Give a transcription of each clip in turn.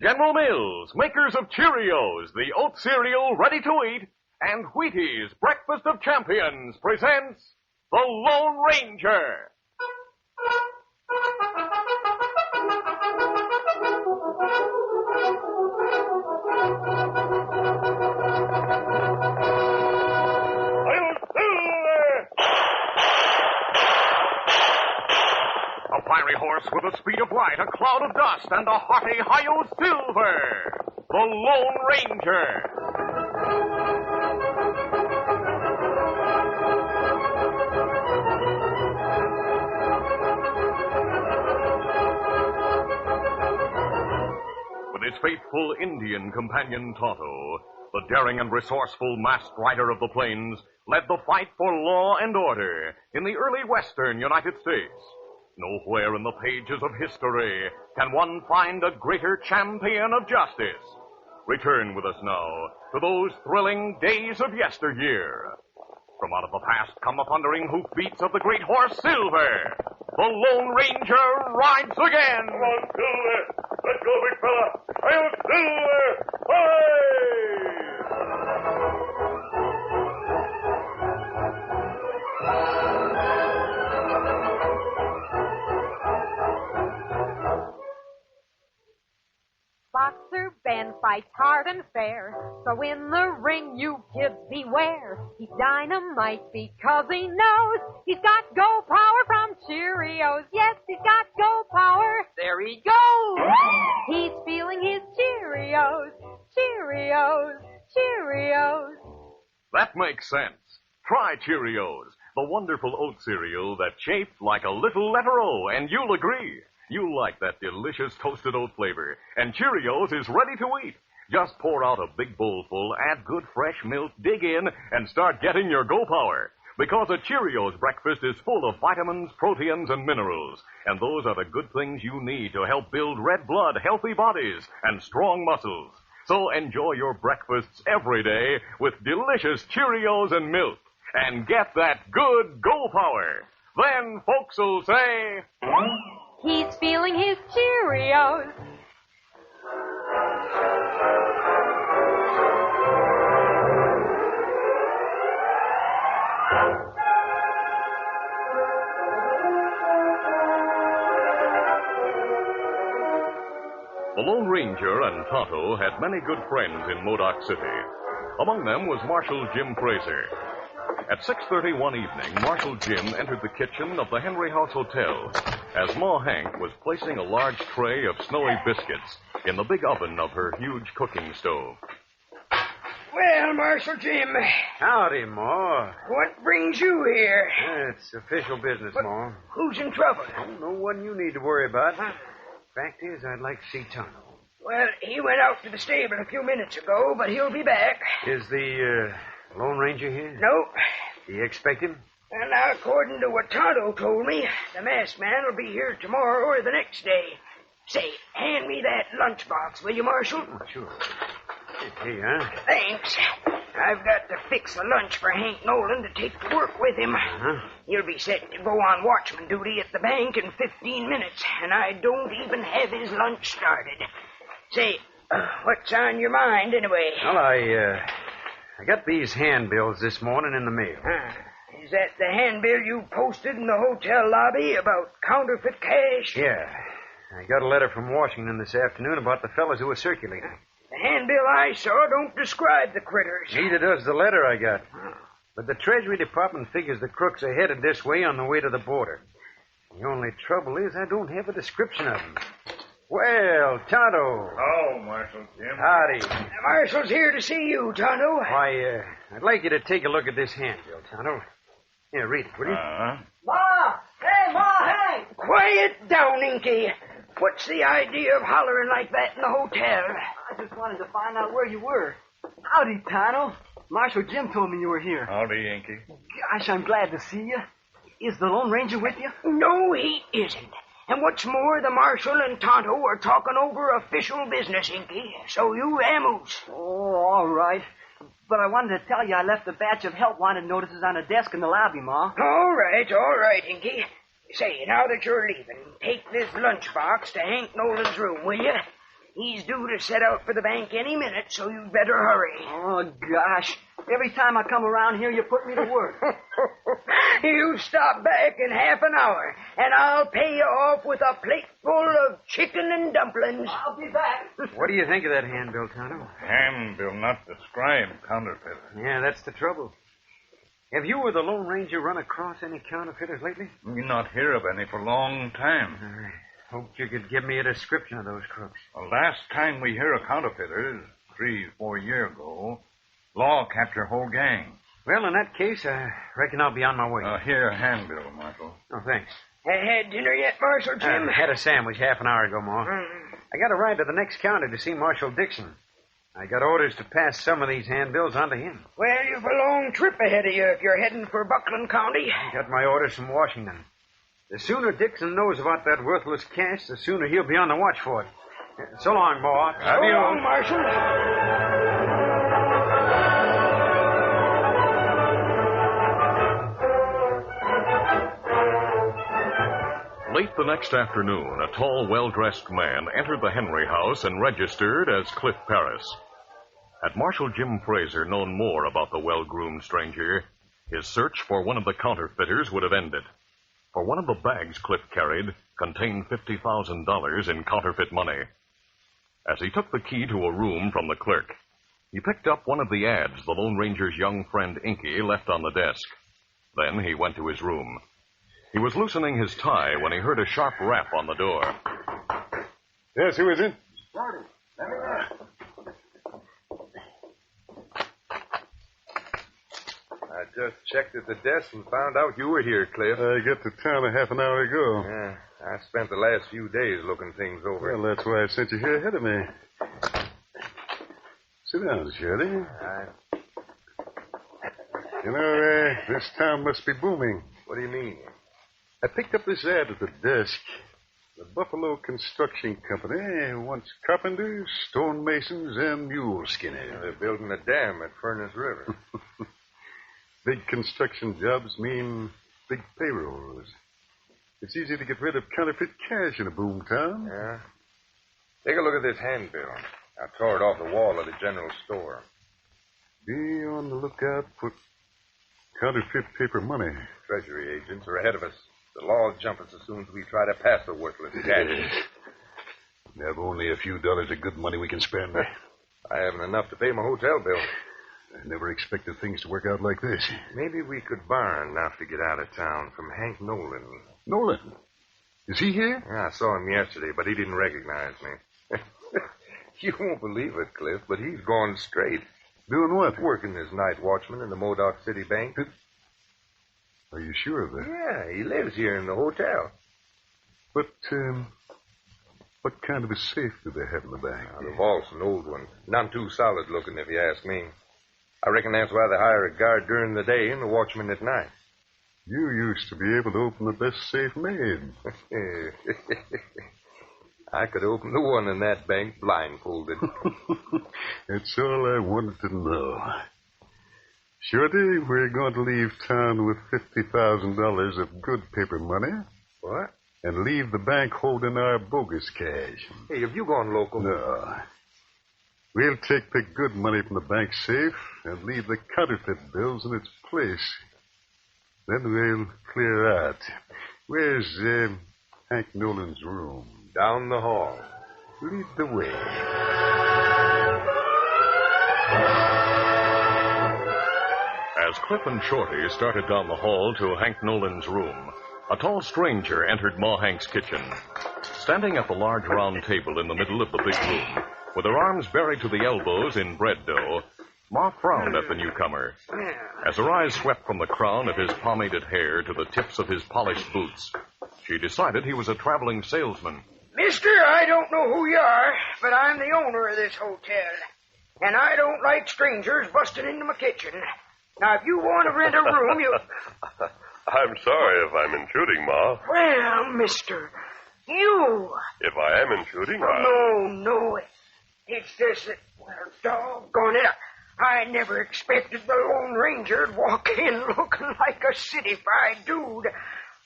General Mills, makers of Cheerios, the oat cereal ready to eat, and Wheaties, Breakfast of Champions, presents The Lone Ranger. A fiery horse with the speed of light, a cloud of dust, and a hearty hi-yo silver. The Lone Ranger. With his faithful Indian companion Tonto, the daring and resourceful masked rider of the plains led the fight for law and order in the early western United States. Nowhere in the pages of history can one find a greater champion of justice. Return with us now to those thrilling days of yesteryear. From out of the past come the thundering hoofbeats of the great horse Silver. The Lone Ranger rides again. Come on, Silver. Let's go, big fella. I'll Silver. Hey! Boxer Ben fights hard and fair, so in the ring you kids beware. He's dynamite because he knows he's got go power from Cheerios. Yes, he's got go power. There he goes. He's feeling his Cheerios, Cheerios, Cheerios. That makes sense. Try Cheerios, the wonderful oat cereal that's shaped like a little letter O, and you'll agree. You like that delicious toasted oat flavor, and Cheerios is ready to eat. Just pour out a big bowl full, add good fresh milk, dig in, and start getting your go power. Because a Cheerios breakfast is full of vitamins, proteins, and minerals. And those are the good things you need to help build red blood, healthy bodies, and strong muscles. So enjoy your breakfasts every day with delicious Cheerios and milk. And get that good go power. Then folks will say... He's feeling his Cheerios. The Lone Ranger and Tonto had many good friends in Modoc City. Among them was Marshal Jim Fraser. At 6:30 one evening, Marshal Jim entered the kitchen of the Henry House Hotel as Ma Hank was placing a large tray of snowy biscuits in the big oven of her huge cooking stove. Well, Marshal Jim. Howdy, Ma. What brings you here? It's official business, Ma. Who's in trouble? No one you need to worry about. Fact is, I'd like to see Tonto. Well, he went out to the stable a few minutes ago, but he'll be back. Is the Lone Ranger here? No. Do you expect him? Well, now, according to what Tonto told me, the masked man will be here tomorrow or the next day. Say, hand me that lunchbox, will you, Marshal? Oh, sure. Here, huh? Thanks. I've got to fix a lunch for Hank Nolan to take to work with him. Uh-huh. He'll be set to go on watchman duty at the bank in 15 minutes, and I don't even have his lunch started. Say, what's on your mind, anyway? Well, I got these handbills this morning in the mail. Is that the handbill you posted in the hotel lobby about counterfeit cash? Yeah. I got a letter from Washington this afternoon about the fellas who were circulating. The handbill I saw don't describe the critters. Neither does the letter I got. But the Treasury Department figures the crooks are headed this way on the way to the border. The only trouble is I don't have a description of them. Well, Tonto. Oh, Marshal Jim. Howdy. The Marshal's here to see you, Tonto. Why, I'd like you to take a look at this handbill, Tonto. Here, read it, will you? Ma! Hey, Ma, hey! Quiet down, Inky. What's the idea of hollering like that in the hotel? I just wanted to find out where you were. Howdy, Tonto. Marshal Jim told me you were here. Howdy, Inky. Gosh, I'm glad to see you. Is the Lone Ranger with you? No, he isn't. And what's more, the Marshal and Tonto are talking over official business, Inky. So you vamoose. Oh, all right. But I wanted to tell you I left a batch of help wanted notices on a desk in the lobby, Ma. All right, Inky. Say, now that you're leaving, take this lunchbox to Hank Nolan's room, will you? He's due to set out for the bank any minute, so you'd better hurry. Oh, gosh. Every time I come around here, you put me to work. You stop back in half an hour, and I'll pay you off with a plate full of chicken and dumplings. I'll be back. What do you think of that handbill, Tonto? Handbill, not described counterfeit. Yeah, that's the trouble. Have you or the Lone Ranger run across any counterfeiters lately? You not hear of any for a long time. I hoped you could give me a description of those crooks. The last time we hear of counterfeiters, 3-4 years ago, law captured whole gang. Well, in that case, I reckon I'll be on my way. Here, handbill, Marshal. Oh, thanks. Had dinner yet, Marshal Jim? Had a sandwich half an hour ago, Ma. I got a ride to the next county to see Marshal Dixon. I got orders to pass some of these handbills on to him. Well, you've a long trip ahead of you if you're heading for Buckland County. I got my orders from Washington. The sooner Dixon knows about that worthless cash, the sooner he'll be on the watch for it. So long, Ma. So long, Marshal. Late the next afternoon, a tall, well-dressed man entered the Henry house and registered as Cliff Paris. Had Marshal Jim Fraser known more about the well-groomed stranger, his search for one of the counterfeiters would have ended. For one of the bags Cliff carried contained $50,000 in counterfeit money. As he took the key to a room from the clerk, he picked up one of the ads the Lone Ranger's young friend Inky left on the desk. Then he went to his room. He was loosening his tie when he heard a sharp rap on the door. Yes, who is it? Shorty, let me in. I just checked at the desk and found out you were here, Cliff. I got to town a half an hour ago. Yeah, I spent the last few days looking things over. Well, that's why I sent you here ahead of me. Sit down, Shirley. You know, this town must be booming. What do you mean? I picked up this ad at the desk. The Buffalo Construction Company wants carpenters, stonemasons, and mule skinners. They're building a dam at Furnace River. Big construction jobs mean big payrolls. It's easy to get rid of counterfeit cash in a boom town. Yeah? Take a look at this handbill. I tore it off the wall of the general store. Be on the lookout for counterfeit paper money. Treasury agents are ahead of us. The law will jump us as soon as we try to pass the worthless cash. We have only a few dollars of good money we can spend. I haven't enough to pay my hotel bill. I never expected things to work out like this. Maybe we could borrow enough to get out of town from Hank Nolan. Nolan? Is he here? Yeah, I saw him yesterday, but he didn't recognize me. You won't believe it, Cliff, but he's gone straight. Doing what? Working as night watchman in the Modoc City Bank. Are you sure of that? Yeah, he lives here in the hotel. But, what kind of a safe do they have in the bank? The vault's an old one. Not too solid looking, if you ask me. I reckon that's why they hire a guard during the day and a watchman at night. You used to be able to open the best safe made. I could open the one in that bank blindfolded. That's all I wanted to know. Shorty, we're going to leave town with $50,000 of good paper money. What? And leave the bank holding our bogus cash. Hey, have you gone local? No. We'll take the good money from the bank safe and leave the counterfeit bills in its place. Then we'll clear out. Where's Hank Nolan's room? Down the hall. Lead the way. As Cliff and Shorty started down the hall to Hank Nolan's room, a tall stranger entered Ma Hank's kitchen. Standing at the large round table in the middle of the big room, with her arms buried to the elbows in bread dough, Ma frowned at the newcomer. As her eyes swept from the crown of his pomaded hair to the tips of his polished boots, she decided he was a traveling salesman. Mister, I don't know who you are, but I'm the owner of this hotel. And I don't like strangers busting into my kitchen. Now, if you want to rent a room, you... I'm sorry if I'm intruding, Ma. Well, mister, you... If I am intruding, No. It's just that, well, doggone it, I never expected the Lone Ranger'd walk in looking like a city-fied dude.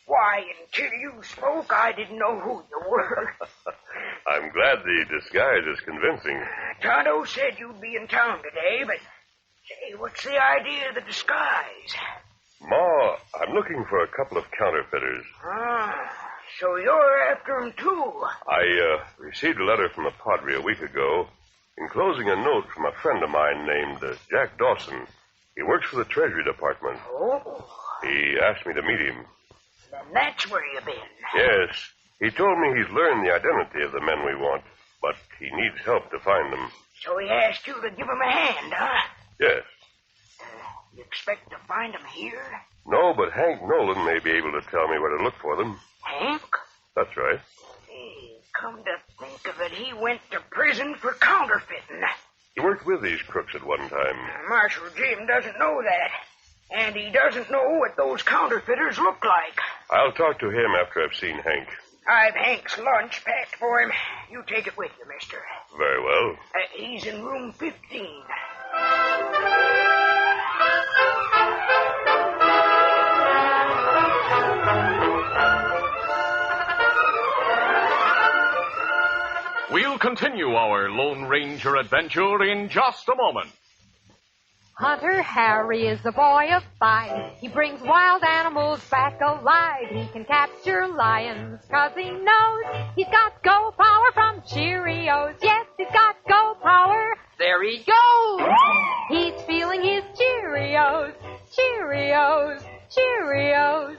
Why, until you spoke, I didn't know who you were. I'm glad the disguise is convincing. Tonto said you'd be in town today, but say, what's the idea of the disguise? Ma, I'm looking for a couple of counterfeiters. Ah, so you're after 'em too. I received a letter from the Padre a week ago, enclosing a note from a friend of mine named Jack Dawson. He works for the Treasury Department. Oh, He asked me to meet him. then that's where you've been. Yes, he told me he's learned the identity of the men we want, but he needs help to find them. So he asked you to give him a hand, huh? Yes. You expect to find him here? No, but Hank Nolan may be able to tell me where to look for them. Hank? That's right. Hey, come to think of it, he went to prison for counterfeiting. He worked with these crooks at one time. Marshal Jim doesn't know that. And he doesn't know what those counterfeiters look like. I'll talk to him after I've seen Hank. I've Hank's lunch packed for him. You take it with you, mister. Very well. He's in room 15. We'll continue our Lone Ranger adventure in just a moment. Hunter Harry is a boy of 5. He brings wild animals back alive. He can capture lions 'cause he knows he's got go power from Cheerios. Yes, he's got go power. There he goes. He's feeling his Cheerios. Cheerios. Cheerios.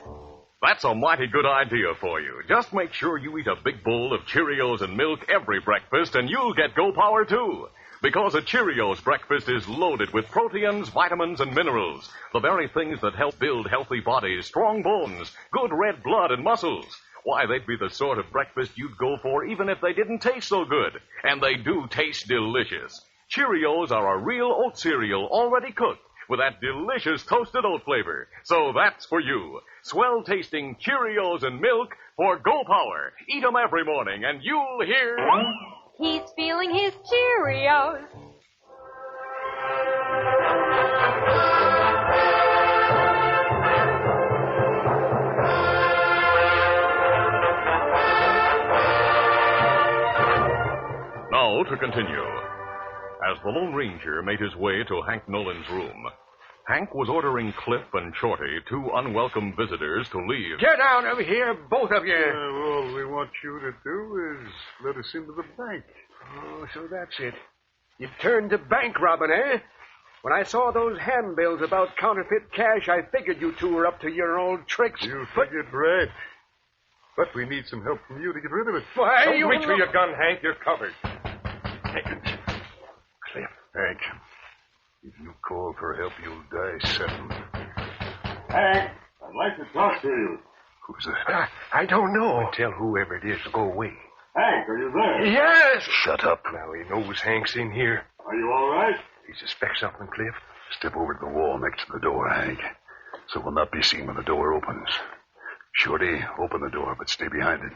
That's a mighty good idea for you. Just make sure you eat a big bowl of Cheerios and milk every breakfast, and you'll get go power, too. Because a Cheerios breakfast is loaded with proteins, vitamins, and minerals. The very things that help build healthy bodies, strong bones, good red blood, and muscles. Why, they'd be the sort of breakfast you'd go for even if they didn't taste so good. And they do taste delicious. Cheerios are a real oat cereal already cooked with that delicious toasted oat flavor. So that's for you. Swell-tasting Cheerios and milk for Go Power. Eat 'em every morning, and you'll hear... He's feeling his Cheerios. Now to continue. As the Lone Ranger made his way to Hank Nolan's room, Hank was ordering Cliff and Shorty, 2 unwelcome visitors, to leave. Get out of here, both of you. All we want you to do is let us into the bank. Oh, so that's it. You turned to bank robbing, eh? When I saw those handbills about counterfeit cash, I figured you two were up to your old tricks. You figured right. But we need some help from you to get rid of it. Why, Don't you... reach for your gun, Hank. You're covered. Take it. Cliff, Hank. If you call for help, you'll die sudden. Hank, I'd like to talk to you. Who's that? I don't know. Tell whoever it is to go away. Hank, are you there? Yes! Shut up. Now he knows Hank's in here. Are you all right? He suspects something, Cliff. Step over to the wall next to the door, Hank, so we'll not be seen when the door opens. Shorty, open the door, but stay behind it.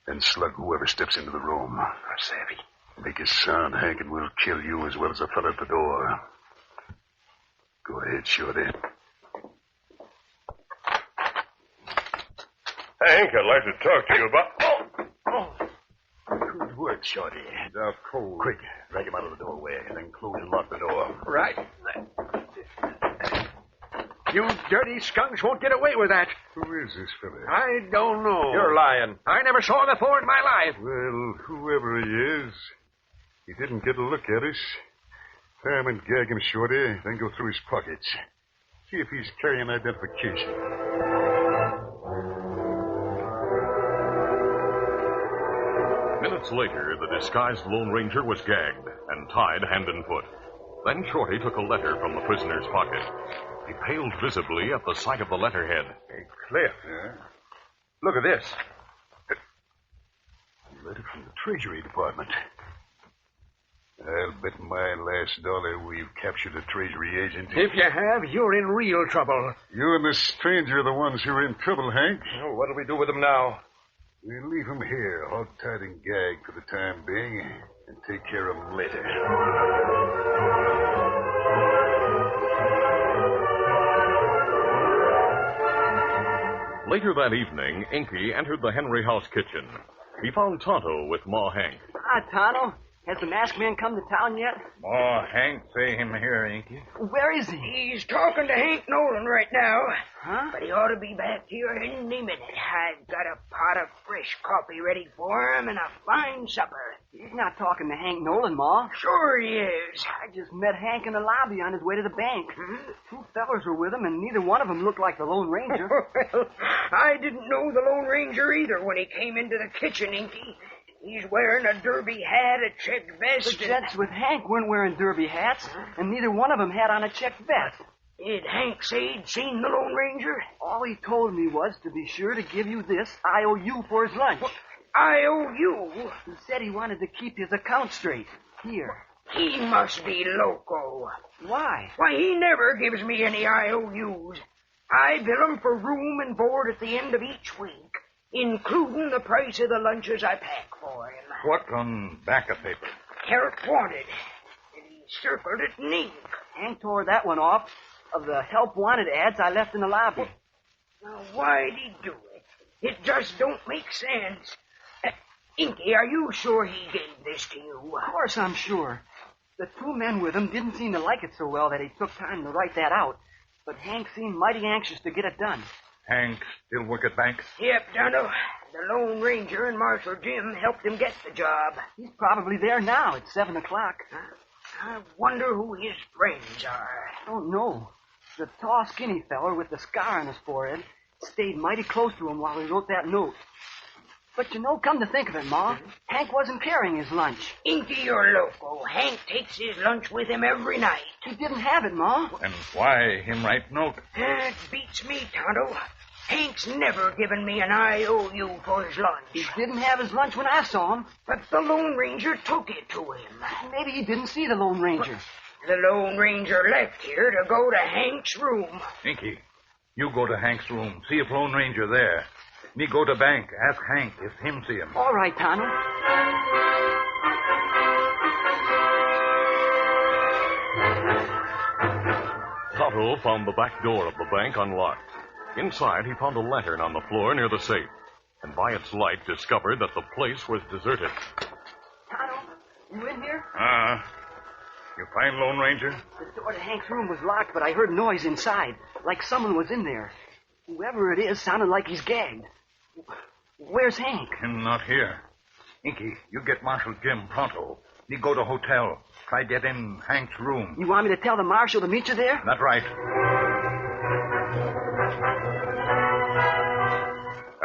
Then slug whoever steps into the room. Savvy. Make a sound, Hank, and we'll kill you as well as the fellow at the door. Go ahead, Shorty. Hank, I'd like to talk to you about... Good work, Shorty. He's out cold. Quick, drag him out of the doorway, and then close and lock the door. Right. You dirty skunks won't get away with that. Who is this fella? I don't know. You're lying. I never saw him before in my life. Well, whoever he is, he didn't get a look at us. Tie him and gag him, Shorty, then go through his pockets. See if he's carrying identification. Minutes later, the disguised Lone Ranger was gagged and tied hand and foot. Then Shorty took a letter from the prisoner's pocket. He paled visibly at the sight of the letterhead. Hey, Cliff. Yeah? Look at this. A letter from the Treasury Department. I'll bet my last dollar we've captured a Treasury agent. If you have, you're in real trouble. You and the stranger are the ones who are in trouble, Hank. Oh, what'll we do with him now? We'll leave him here, hog-tied and gagged for the time being, and take care of him later. Later that evening, Inky entered the Henry House kitchen. he found Tonto with Ma Hank. Ah, Tonto. Has the masked man come to town yet? Oh, Hank, say him here, Inky. Where is he? He's talking to Hank Nolan right now. Huh? But he ought to be back here any minute. I've got a pot of fresh coffee ready for him and a fine supper. He's not talking to Hank Nolan, Ma. Sure he is. I just met Hank in the lobby on his way to the bank. Two fellers were with him, and neither one of them looked like the Lone Ranger. Well, I didn't know the Lone Ranger either when he came into the kitchen, Inky. He's wearing a derby hat, a checked vest. The gents with Hank weren't wearing derby hats, and neither one of them had on a checked vest. Did Hank say he'd seen the Lone Ranger? All he told me was to be sure to give you this IOU for his lunch. IOU? He said he wanted to keep his account straight. Here. He must be loco. Why? Why, he never gives me any IOUs. I bill him for room and board at the end of each week, including the price of the lunches I pack for him. What on back of paper? Help wanted. And he circled it in ink. Hank tore that one off of the help wanted ads I left in the lobby. Now, why'd he do it? It just don't make sense. Inky, are you sure he gave this to you? Of course I'm sure. The two men with him didn't seem to like it so well that he took time to write that out. But Hank seemed mighty anxious to get it done. Hank still work at bank? Yep, Donald. The Lone Ranger and Marshal Jim helped him get the job. He's probably there now at 7 o'clock. I wonder who his friends are. I don't know. The tall, skinny feller with the scar on his forehead stayed mighty close to him while he wrote that note. But you know, come to think of it, Ma, Hank wasn't carrying his lunch. Inky, you're loco. Hank takes his lunch with him every night. He didn't have it, Ma. And why him write note? It beats me, Tonto. Hank's never given me an IOU for his lunch. He didn't have his lunch when I saw him. But the Lone Ranger took it to him. Maybe he didn't see the Lone Ranger. The Lone Ranger left here to go to Hank's room. Inky, you go to Hank's room. See if Lone Ranger there. Me go to bank. Ask Hank if him see him. All right, Tonto. Tonto found the back door of the bank unlocked. Inside, he found a lantern on the floor near the safe, and by its light discovered that the place was deserted. Tonto, you in here? You find Lone Ranger? The door to Hank's room was locked, but I heard noise inside, like someone was in there. Whoever it is sounded like he's gagged. Where's Hank? Him not here. Inky, you get Marshal Jim pronto. Me go to hotel. Try get in Hank's room. You want me to tell the marshal to meet you there? That's right.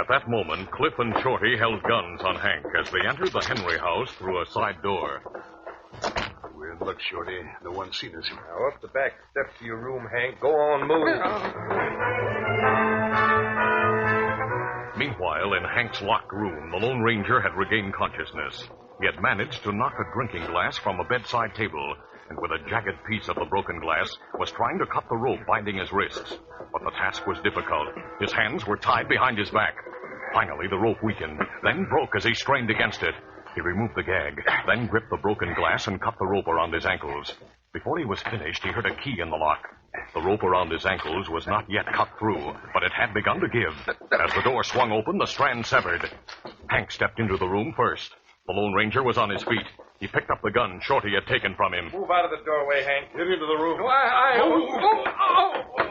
At that moment, Cliff and Shorty held guns on Hank as they entered the Henry house through a side door. We're in luck, Shorty. No one's seen us. Now, up the back steps to your room, Hank. Go on, move. Meanwhile, in Hank's locked room, the Lone Ranger had regained consciousness. He had managed to knock a drinking glass from a bedside table, and with a jagged piece of the broken glass, was trying to cut the rope binding his wrists. But the task was difficult. His hands were tied behind his back. Finally, the rope weakened, then broke as he strained against it. He removed the gag, then gripped the broken glass and cut the rope around his ankles. Before he was finished, he heard a key in the lock. The rope around his ankles was not yet cut through, but it had begun to give. As the door swung open, the strand severed. Hank stepped into the room first. The Lone Ranger was on his feet. He picked up the gun Shorty had taken from him. Move out of the doorway, Hank. Get into the room.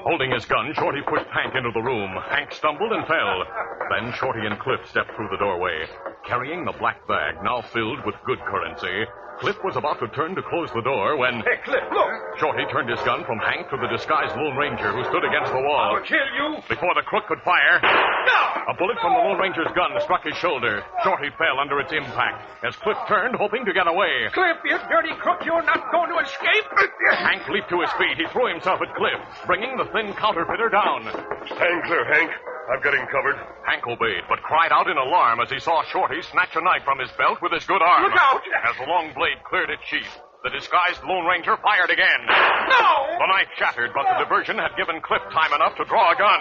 Holding his gun, Shorty pushed Hank into the room. Hank stumbled and fell. Then Shorty and Cliff stepped through the doorway. Carrying the black bag, now filled with good currency, Cliff was about to turn to close the door when... Hey, Cliff, look! Shorty turned his gun from Hank to the disguised Lone Ranger who stood against the wall. I'll kill you! Before the crook could fire... No! A bullet from the Lone Ranger's gun struck his shoulder. Shorty fell under its impact as Cliff turned, hoping to get away. Cliff, you dirty crook, you're not going to escape! Hank leaped to his feet. He threw himself at Cliff, bringing the thin counterfeiter down. Stand clear, Hank. I've got him covered. Hank obeyed, but cried out in alarm as he saw Shorty snatch a knife from his belt with his good arm. Look out! As the long blade cleared its sheath, the disguised Lone Ranger fired again. No! The knife shattered, but the diversion had given Cliff time enough to draw a gun.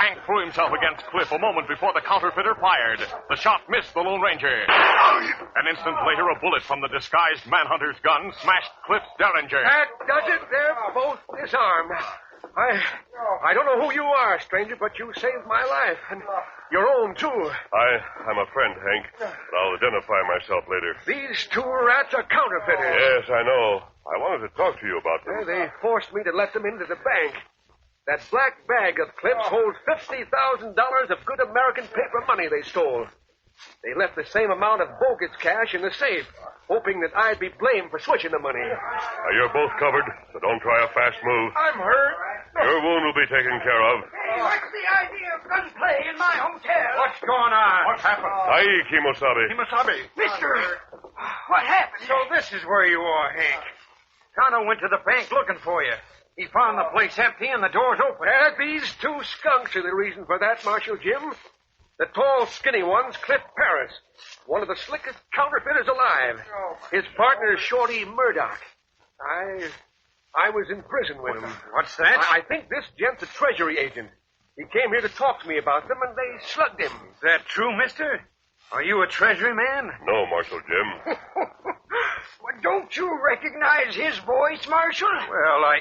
Hank threw himself against Cliff a moment before the counterfeiter fired. The shot missed the Lone Ranger. An instant later, a bullet from the disguised manhunter's gun smashed Cliff's derringer. That does it. They're both disarmed. I don't know who you are, stranger, but you saved my life. And your own, too. I'm a friend, Hank, but I'll identify myself later. These two rats are counterfeiters. Yes, I know. I wanted to talk to you about them. They forced me to let them into the bank. That black bag of clips holds $50,000 of good American paper money they stole. They left the same amount of bogus cash in the safe, hoping that I'd be blamed for switching the money. Now, you're both covered, so don't try a fast move. I'm hurt. Your wound will be taken care of. Hey, what's the idea of gunplay in my hotel? What's going on? What happened? Aye, Kimosabe. Kimasabi. Mister, what happened? So this is where you are, Hank. Tonto went to the bank looking for you. He found the place empty and the doors open. These two skunks are the reason for that, Marshal Jim. The tall, skinny one's Cliff Paris, one of the slickest counterfeiters alive. His partner is Shorty Murdoch. I was in prison with him. What's that? I think this gent's a treasury agent. He came here to talk to me about them, and they slugged him. Is that true, mister? Are you a treasury man? No, Marshal Jim. Well, don't you recognize his voice, Marshal? Well,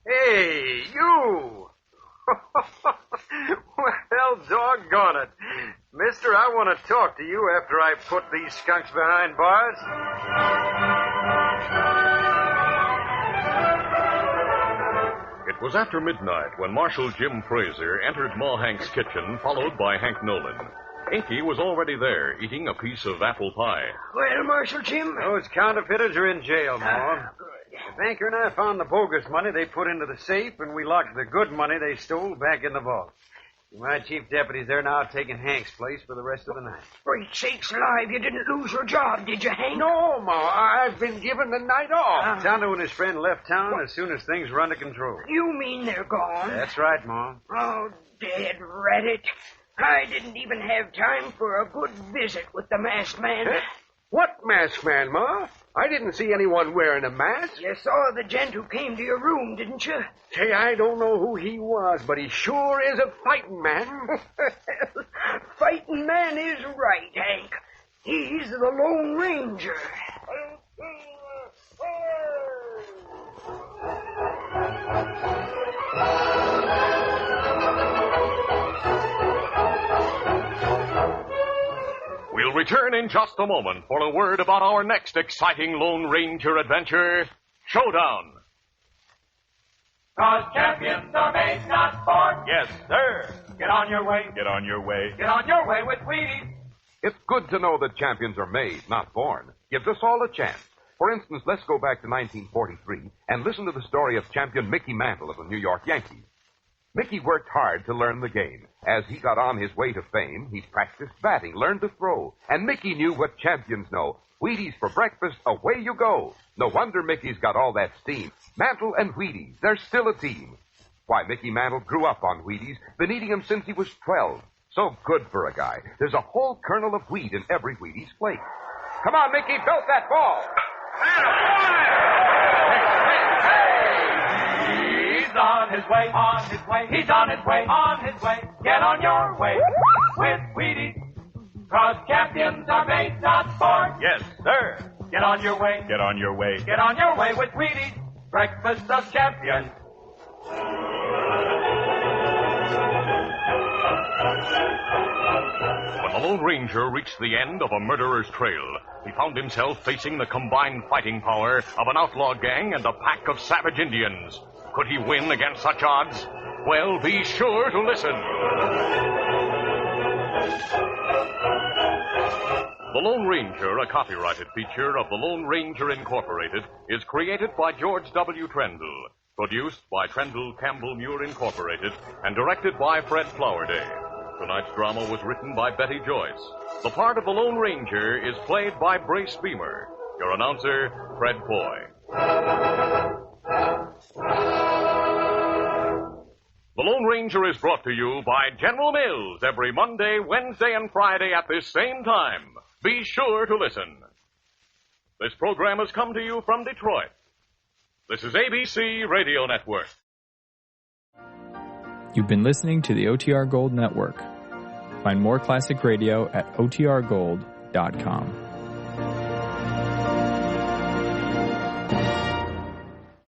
Hey, you! Well, doggone it. Mister, I want to talk to you after I put these skunks behind bars. It was after midnight when Marshal Jim Fraser entered Ma Hank's kitchen, followed by Hank Nolan. Inky was already there, eating a piece of apple pie. Well, Marshal Jim? Those counterfeiters are in jail, Ma. The banker and I found the bogus money they put into the safe, and we locked the good money they stole back in the vault. My chief deputy's there now taking Hank's place for the rest of the night. Great sakes alive, you didn't lose your job, did you, Hank? No, Ma, I've been given the night off. Tonto and his friend left town as soon as things were under control. You mean they're gone? That's right, Ma. Oh, dead rat. I didn't even have time for a good visit with the masked man. What masked man, Ma? I didn't see anyone wearing a mask. You saw the gent who came to your room, didn't you? Say, I don't know who he was, but he sure is a fighting man. Fighting man is right, Hank. He's the Lone Ranger. We'll return in just a moment for a word about our next exciting Lone Ranger adventure, Showdown. 'Cause champions are made, not born. Yes, sir. Get on your way. Get on your way. Get on your way with Wheaties. It's good to know that champions are made, not born. Gives us all a chance. For instance, let's go back to 1943 and listen to the story of champion Mickey Mantle of the New York Yankees. Mickey worked hard to learn the game. As he got on his way to fame, he practiced batting, learned to throw. And Mickey knew what champions know. Wheaties for breakfast, away you go. No wonder Mickey's got all that steam. Mantle and Wheaties, they're still a team. Why, Mickey Mantle grew up on Wheaties, been eating them since he was 12. So good for a guy. There's a whole kernel of wheat in every Wheaties flake. Come on, Mickey, belt that ball. He's on his way, on his way. He's on his way, on his way. Get on your way with Wheaties. 'Cause champions are made, not born. Yes, sir. Get on your way. Get on your way. Get on your way with Wheaties. Breakfast of champions. When the Lone Ranger reached the end of a murderer's trail, he found himself facing the combined fighting power of an outlaw gang and a pack of savage Indians. Could he win against such odds? Well, be sure to listen. The Lone Ranger, a copyrighted feature of the Lone Ranger Incorporated, is created by George W. Trendle, produced by Trendle Campbell Muir Incorporated, and directed by Fred Flowerday. Tonight's drama was written by Betty Joyce. The part of the Lone Ranger is played by Brace Beamer. Your announcer, Fred Foy. The Lone Ranger is brought to you by General Mills every Monday, Wednesday, and Friday at this same time. Be sure to listen. This program has come to you from Detroit. This is ABC Radio Network. You've been listening to the OTR Gold Network. Find more classic radio at otrgold.com.